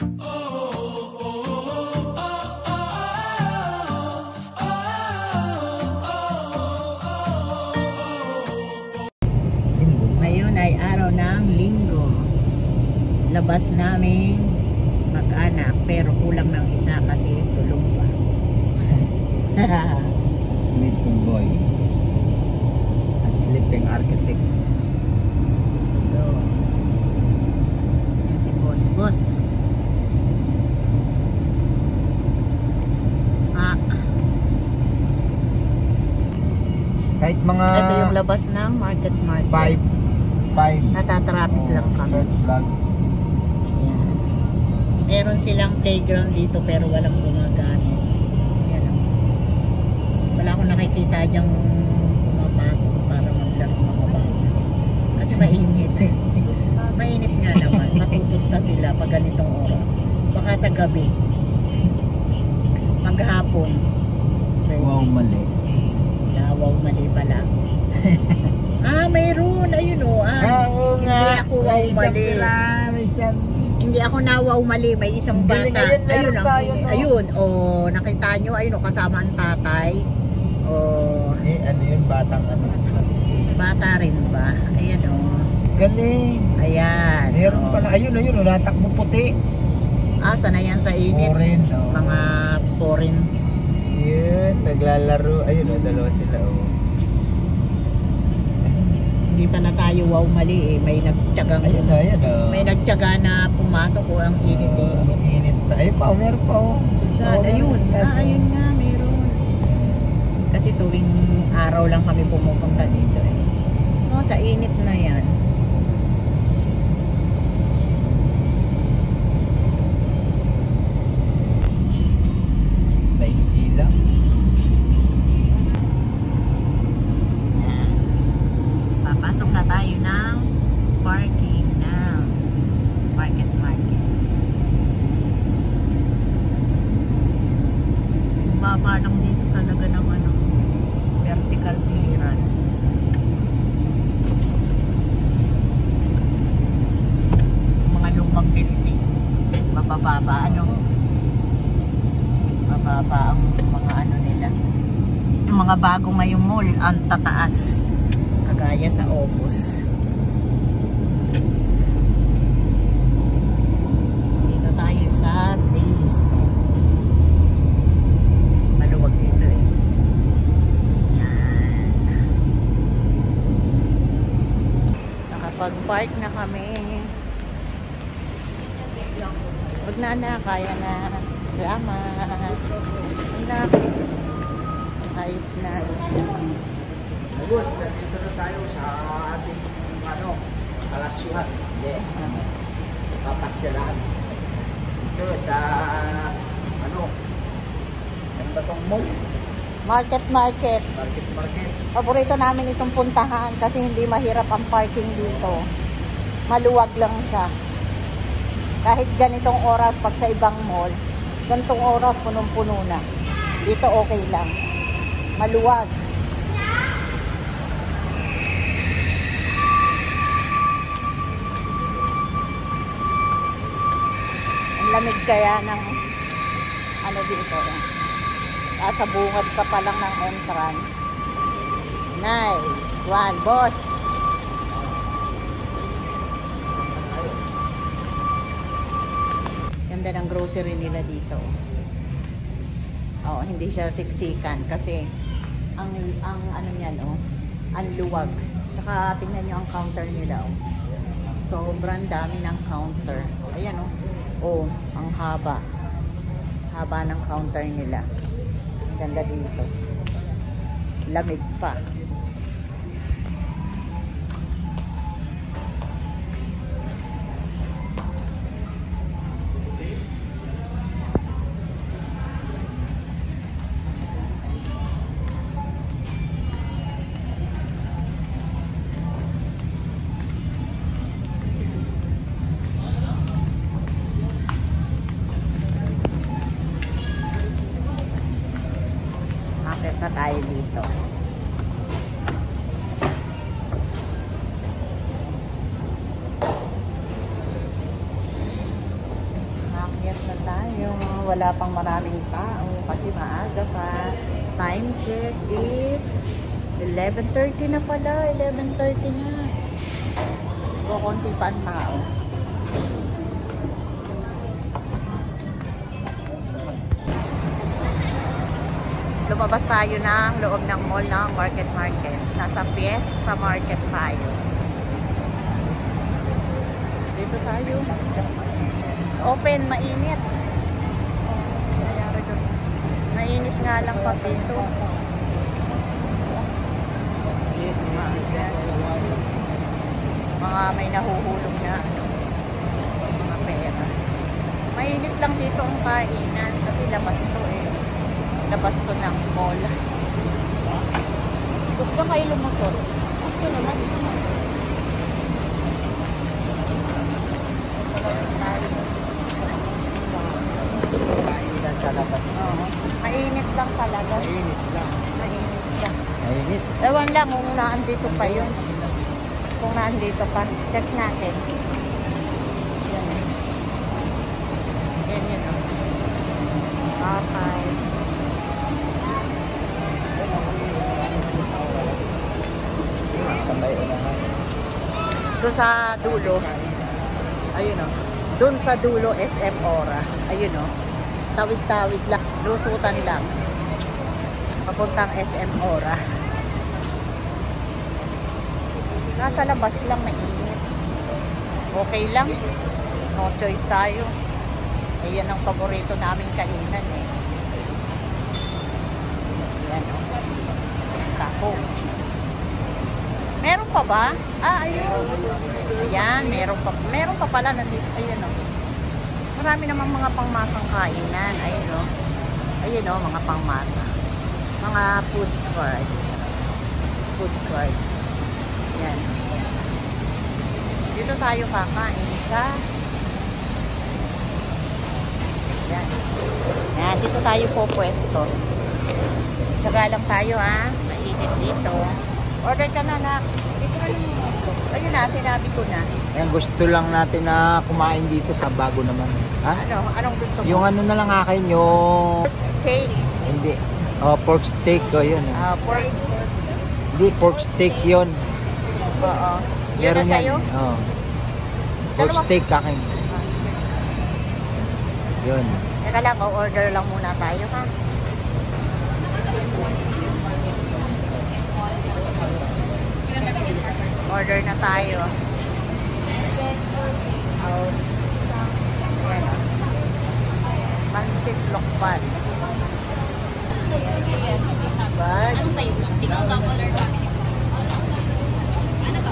Ngayon ay araw ng linggo. Labas namin mag-anak pero kulang ng isa kasi tulog pa. Sleeping boy. A sleeping architect. So, yan si boss. Boss. Kahit mga Ito yung labas ng market. 5 Natatraffic lang kami. short vlogs. Yan. Meron silang playground dito pero walang gumagamit. Yan. Wala akong nakikita dyang pumapasok para maglaro mga bata. Kasi mainit. Mainit nga naman. Matutos na sila pag ganitong oras. Baka sa gabi. Maghapon. Wow, mali. Wow, mali pala. Mayroon. Ayun o. Oo Hindi nga. ako wow mali. Hindi ako nawaw mali. May isang bata. Ayun, ayun. Oh, nakita nyo. Ayun o. Kasama ang tatay. Oh. Ano yun? Batang ano? Bata rin ba? Ayan o. Galing. Ayan. Meron pala. Ayun. Natakbo puti. Sana yan sa init. Foreign. Mga foreign. Yun. Naglalaro. Ayun o. Dalawa sila o. Hindi pa na tayo wow mali eh. May nagtyagang. Ayun o. May nagtyaga na pumasok o ang init eh. Init pa. Ayun pa. Meron pa o. Ayun. Ayun nga. Meron. Kasi tuwing araw lang kami pumupunta dito eh. Sa init na yan. Maiksi lang. Papasok na tayo ng parking ng market. Baba lang dito talaga ng vertical clearance. Mga lumang building. Mababa ang mga nila. Yung mga bago ngayong mall ang tataas. Kagaya sa Opus. Dito tayo sa basement. Maluwag dito eh. Yan. Nakapag-park na kami. Huwag na, kaya na. Salamat. Ayos na. Boss, nandito na tayo sa ating palasyuhan. Hindi. Papasyalan. Dito sa ano ba tong mall? Market. Market. Paborito namin itong puntahan kasi hindi mahirap ang parking dito. Maluwag lang siya. Kahit ganitong oras pag sa ibang mall, ganitong oras punong-puno na. Dito okay lang. Maluwag. Ang lamig kaya ng dito. Nasa bungad ka pa lang ng entrance. Nice one, boss. Ganda ng grocery nila dito. Hindi siya siksikan kasi ang niyan ang luwag. Tsaka tingnan niyo ang counter nila Sobrang dami ng counter. Ayan ang haba ng counter nila. Ang ganda dito. Lamig pa. Akit na tayo dito. wala pang maraming tao kasi maaga pa. Time check is 11:30 na pala. 11:30 na. Kukunti pa ang tao. Lumabas tayo ng loob ng mall ng Market. Nasa Fiesta Market tayo. Dito tayo. Open, mainit. Mainit nga lang pa dito. Mga may nahuhulog na mga pera. Mainit lang dito ang kainan kasi labas to eh. Labas to ng mall. Gusto kayo lumusot? Gusto naman. Kainan sa labas. Oo. Mainit lang talaga. Mainit lang. Mainit siya. Mainit. Ewan lang kung naandito pa yun. Kung naandito pa. Check natin. Yan. Yan yun. Okay. Sabay unahan. Doon sa dulo. Ayun o. Doon sa dulo SM Ora. Ayun o. Tawid-tawid lang. Lusutan lang. Papuntang SM Ora. Nasa labas lang mainit. Okay lang. No choice tayo. Ayan ang paborito namin kainan eh. Ayan o. Tapo. Meron pa ba? Ah, ayun. Ayan, meron pa pala nandito. Ayun o. Marami namang mga pangmasang kainan. Ayun o. Ayun o, mga pangmasa. Mga food court. Food court. Ayan. Dito tayo kakain sa ayan. Ayan, dito tayo po pwesto. Tsaga lang tayo ha. Mainit dito. Order ka na na. Ayun na, sinabi ko na. Ayan, gusto lang natin na kumain dito sa bago naman. Ha? Ano? Anong gusto mo? Yung ano na lang akin, yung... Pork steak. Hindi. Oh, pork steak ko yun. Pork. Hindi, pork steak yun. Oo. Yun na sa'yo? Oo. Pork Dalawa. steak akin. Yun. Teka lang, order lang muna tayo ha. Order na tayo. Ayan o. Pansit lokban. Bag. Ano size? Single, double, or family? Ano ba?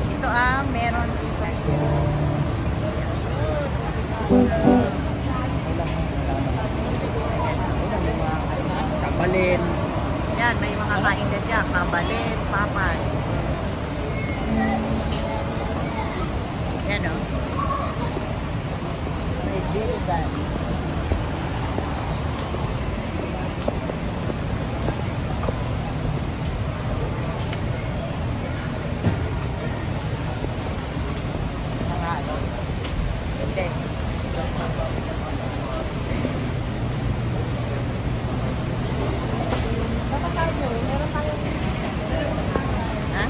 Ito meron dito. Kabalin. Yan, may mga kain na dyan. Kabalin, papas. Yan o. May bilgan. Mga ano. Hindi. Ha?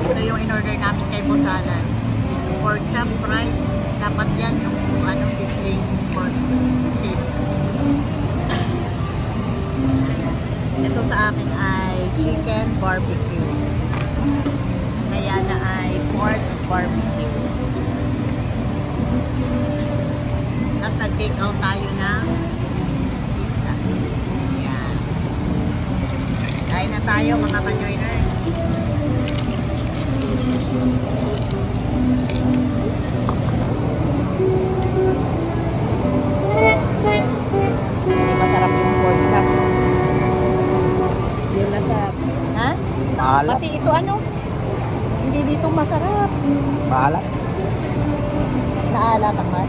Ito yung in-order namin kay Bosalan. Pork chop fried. Dapat yan yung ano, sizzling pork steak. Ito sa akin ay chicken barbecue. Kaya na ay pork barbecue. Tapos nag-take out tayo ng pizza. Ayan. Kain na tayo mga ka-joiners. Masarap yung pork chop. Yung masarap. Ha? Maalat. Pati ito ano? Hindi dito masarap. Maalat. Naalat naman.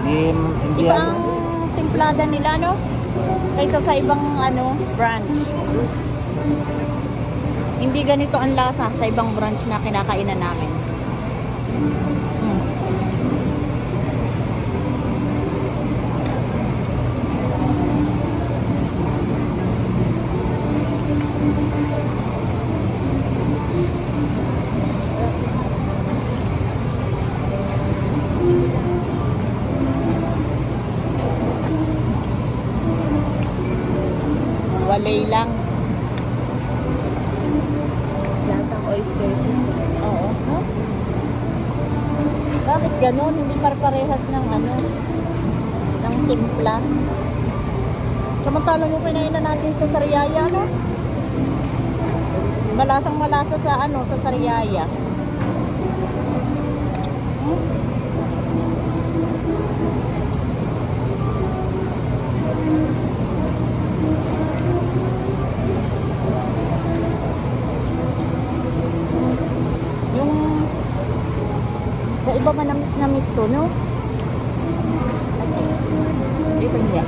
Hindi Iba ano. ang timplada nila, no? Kaysa sa ibang ano, branch. Hindi ganito ang lasa sa ibang branch na kinakainan namin. Hmm. Walay lang. Lasang oyster. Oo. Huh? Bakit ganon? Hindi parehas ng ano, ng timpla. Samantalang yung kinainan natin sa Sariaya, no? Malasang malasa sa ano, sa Sariaya. Hmm? Yung sa iba manamis-namis to, no? Iba niya.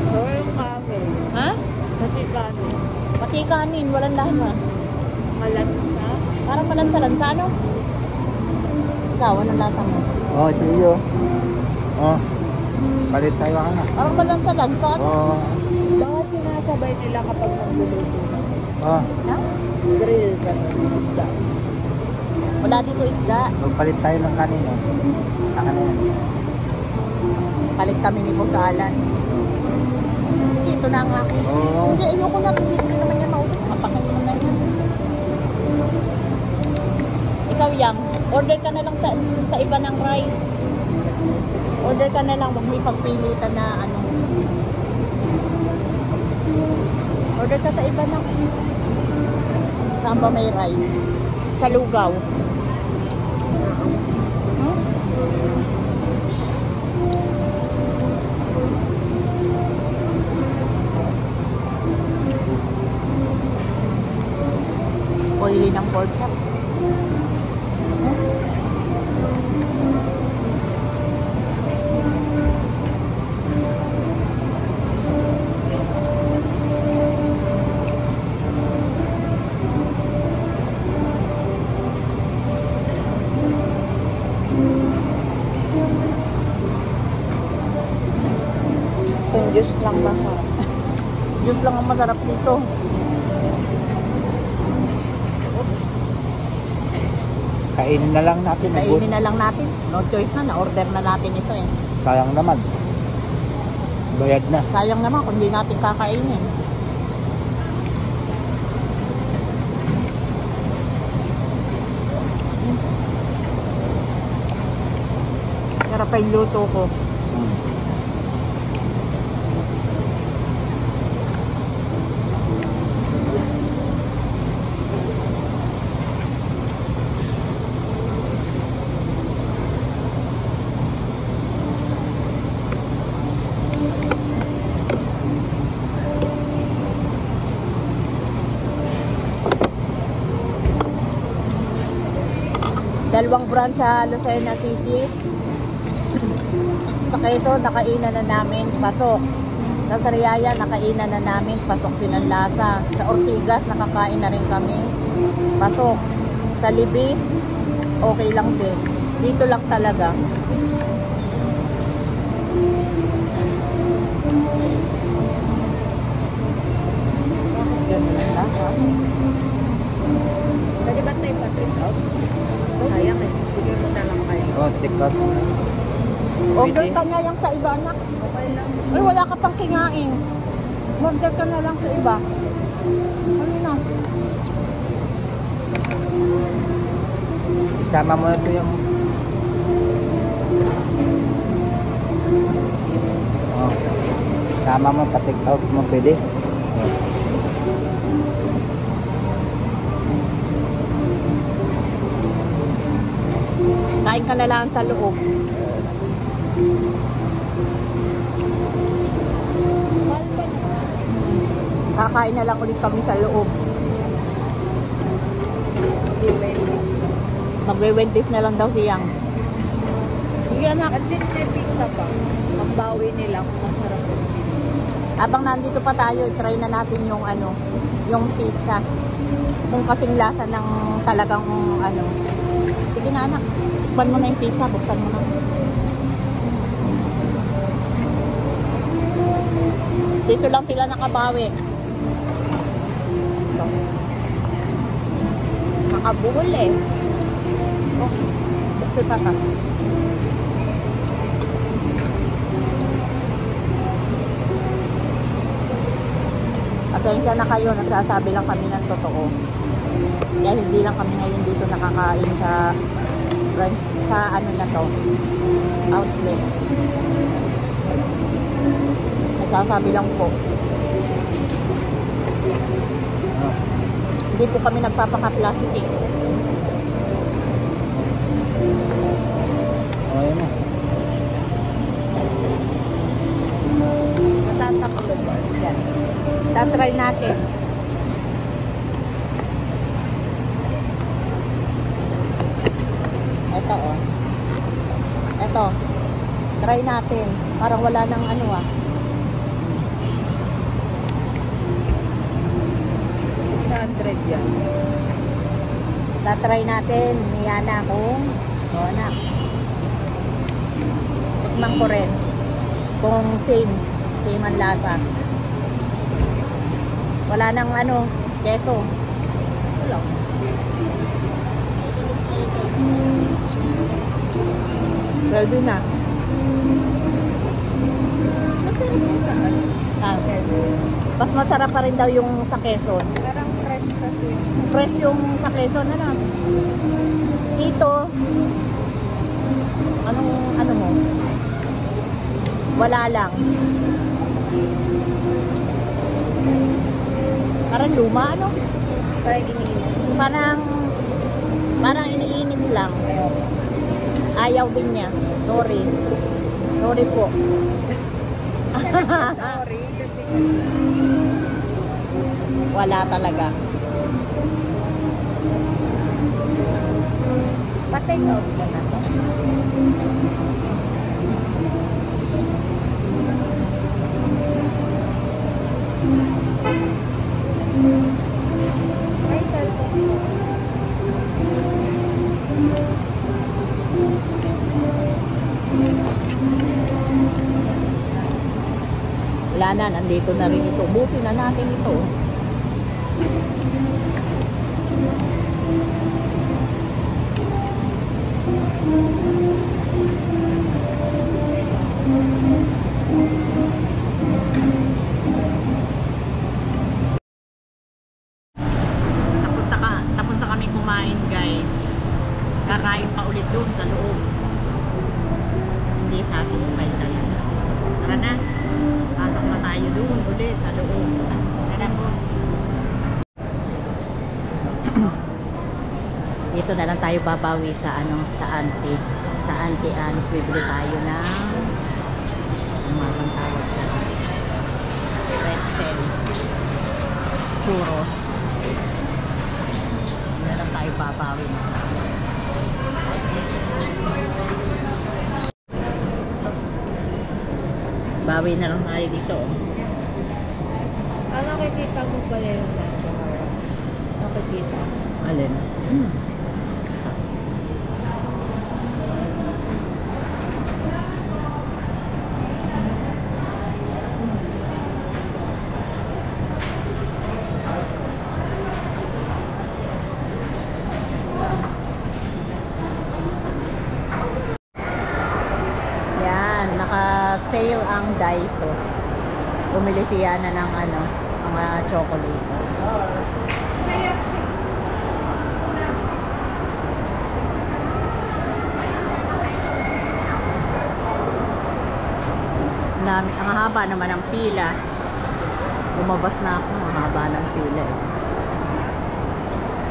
Pero yung kanin. Ha? Kasi kanin. Pati kanin, walang laman. Malansa. Parang malansa-lansa, no? Ikaw, anong lasa mo? Oh, tiyo. Oh. Palit tayo ka na. Parang malansa-lansa, no? Oh. Baka sinasabay nila kapag magluluto. Oh. Ha? Grill ka na. Isda. Wala dito isda. Magpalit tayo ng kanin. Oh. Akin na yan. Palit kami ni Boss Alan. Sige, ito na ang akin. Oo. Hindi, ayoko na. Hindi naman yan maubos. Kapakin mo na yan. Ikaw, Yang, order ka na lang sa iba ng rice. Order ka na lang. Huwag mo ipagpilitan na ano. Order ka sa iba ng saan ba may rice? Sa Lugaw. Hmm? Oily ng pork chop. Yung juice lang masarap. Juice lang ang masarap dito. Kainin na lang natin. Kainin na lang natin. No choice na. Na-order na natin ito eh. Sayang naman. Bayad na. Sayang naman kung hindi natin kakainin. Sarap pa yung luto ko. Dalawang branch sa Lucena City. Sa Quezon, nakainan na namin, pasok. Sa Sariaya, nakainan na namin, pasok din ang lasa. Sa Ortigas, nakakain na rin kami, pasok. Sa Libis, okay lang din. Dito lang talaga. Ganun ang lasa. Pwede ba tayo pa-take out? Sayang eh. Bigyan mo na lang kayo. Oh, take out. Order ka na lang sa iba, anak. Okay lang. Ay, wala ka pang kinain. Order ka na lang sa iba. Ano na? Isama mo na ito yung... Oh. Sama mo, pa-take out mo pwede. Oh. Kain ka na lang sa loob. Kakain na lang ulit kami sa loob. Magwe-Wednesdays na lang daw siyang. Sige anak. At least may pizza pa. Ang bawi nila kung masarap yung pizza. Habang nandito pa tayo, try na natin yung ano, yung pizza. Kung kasing lasa ng talagang ano. Sige na anak. Tikman mo na yung pizza, buksan mo na. Dito lang sila nakabawi. Ito. Nakabuhol eh. Oh, buksan pa ka. Pasensya na kayo, nagsasabi lang kami ng totoo. Kaya hindi lang kami ngayon dito nakakain sa branch, sa ano na to, outlet. Nagsasabi lang po. Hindi po kami nagpapaka-plastic. Oh, yun na. Matatakot ba? Yan. Tatry natin. Ito oh. Ito. Try natin. Parang wala nang ano ah. 600 yan. Tatry natin ni Yana kung anak. Tikman ko rin. Kung same ang lasa. Wala nang ano, keso. Wala. Pwede na. Masarap yung saan. Mas masarap pa rin daw yung sa Quezon. Parang fresh kasi. Fresh yung sa Quezon, ano? Dito, ano mo? Wala lang. Parang luma, ano? Parang iniinit. Parang iniinit lang. Ayaw din niya. Sorry. Sorry po. Sorry. Kasi Wala talaga. patay out ka na to. May cellphone ko. Wala na, nandito na rin ito. Busin na natin ito. Tapos na kami kumain, guys. Kakain pa ulit doon sa loob. Hindi satisfied talaga. Tara na. Pasok na tayo doon ulit sa loob. Tara, boss. Dito na lang tayo babawi sa auntie. Sa auntie Anis, bibili tayo ng umagang tawag dyan. Pretzel. Churros. Dito na lang tayo babawi na sa bawi na lang tayo dito. Nakikita mo pala yung nasa. Nakikita. Alin? Yan, naka-sale ang Daiso. Bumili si Yana ng mga chocolate. Ang haba naman ng pila. Lumabas na ako, ang haba ng pila.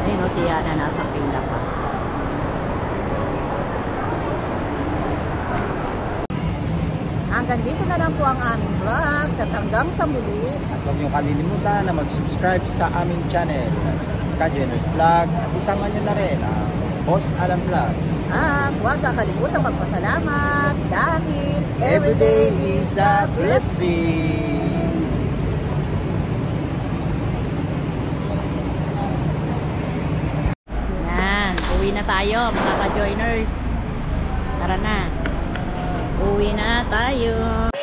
Ayun o, si Yana nasa pila pa. Hanggang dito na lang po ang aming vlog. At hanggang sa muli. At huwag niyong kalilimutan na mag-subscribe sa aming channel, Kajeners Vlog. At isama niyo na rin ang Boss Alam Vlogs. At huwag kakalimutan magpasalamat dahil Everyday is a blessing. Yan, uwi na tayo mga ka-joiners. Tara na. Uwi na tayo.